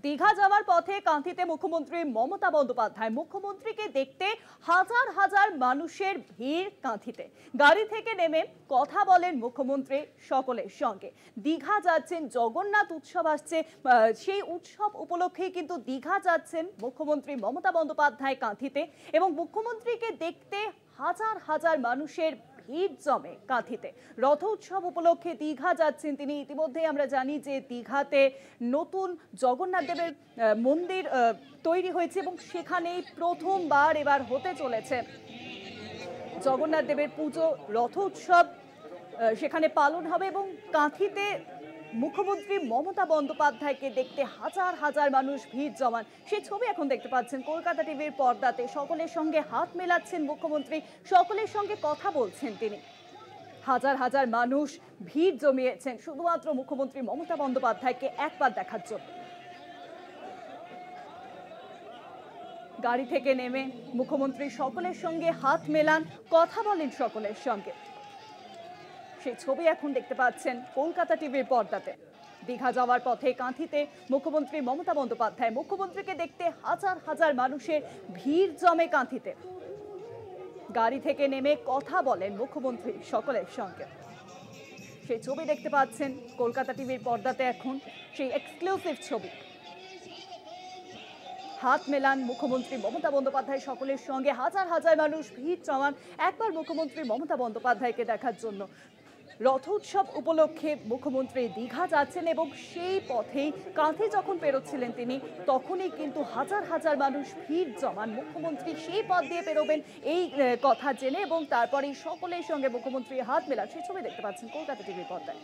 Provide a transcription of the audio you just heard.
দীঘা যাওয়ার পথে কাঁথিতে মুখ্যমন্ত্রী মমতা বন্দ্যোপাধ্যায়। মুখ্যমন্ত্রীকে দেখতে হাজার হাজার মানুষের ভিড় কাঁথিতে। গাড়ি থেকে নেমে কথা বলেন মুখ্যমন্ত্রী সকলের সঙ্গে। দীঘা যাচ্ছেন, জগন্নাথ উৎসব আসছে, সেই উৎসব উপলক্ষেই কিন্তু দীঘা যাচ্ছেন মুখ্যমন্ত্রী মমতা বন্দ্যোপাধ্যায় কাঁথিতে। এবং মুখ্যমন্ত্রীকে দেখতে হাজার হাজার মানুষের ভিড় জমে কাঁথিতে। রথ উৎসব উপলক্ষে দীঘা যাচ্ছেন তিনি। ইতিমধ্যে আমরা জানি যে দীঘাতে নতুন জগন্নাথ দেবের মন্দির তৈরি হয়েছে এবং সেখানেই প্রথমবার এবার হতে চলেছে জগন্নাথ দেবের পুজো, রথ উৎসব সেখানে পালন হবে। এবং কাঁথিতে মুখ্যমন্ত্রী মমতা বন্দ্যোপাধ্যায়কে দেখতে হাজার হাজার মানুষ ভিড় জমান, সেই ছবি এখন দেখতে পাচ্ছেন কলকাতা টিভির পর্দাতে। সকলের সঙ্গে হাত মেলাচ্ছেন মুখ্যমন্ত্রী, সকলের সঙ্গে কথা বলছেন তিনি। হাজার হাজার মানুষ ভিড় জমিয়েছেন শুধুমাত্র মুখ্যমন্ত্রী মমতা বন্দ্যোপাধ্যায়কে একবার দেখার জন্য। গাড়ি থেকে নেমে মুখ্যমন্ত্রী সকলের সঙ্গে হাত মেলান, কথা বলেন সকলের সঙ্গে। সেই ছবি এখন দেখতে পাচ্ছেন কলকাতা টিভির পর্দাতে। দীঘা যাওয়ার পথে কাঁথিতে মুখ্যমন্ত্রী মমতা বন্দ্যোপাধ্যায়। মুখ্যমন্ত্রীকে দেখতে হাজার হাজার মানুষের ভিড় জমে কাঁথিতে। গাড়ি থেকে নেমে কথা বলেন মুখ্যমন্ত্রী সকলের সঙ্গে। সেই ছবি দেখতে পাচ্ছেন কলকাতা টিভির পর্দাতে এখন, সেই এক্সক্লুসিভ ছবি। হাত মেলান মুখ্যমন্ত্রী মমতা বন্দ্যোপাধ্যায় সকলের সঙ্গে, হাজার হাজার মানুষ ভিড় জমান একবার মুখ্যমন্ত্রী মমতা বন্দ্যোপাধ্যায়কে দেখার জন্য। রথ উৎসব উপলক্ষে মুখ্যমন্ত্রী দীঘা যাচ্ছেন এবং সেই পথেই কাঁথি যখন পেরোচ্ছিলেন তিনি, তখনই কিন্তু হাজার হাজার মানুষ ভিড় জমান। মুখ্যমন্ত্রী সেই পথ দিয়ে পেরোবেন এই কথা জেনে এবং তারপরেই সকলের সঙ্গে মুখ্যমন্ত্রী হাত মেলান। সেই ছবি দেখতে পাচ্ছেন কলকাতা টিভির পর্দায়।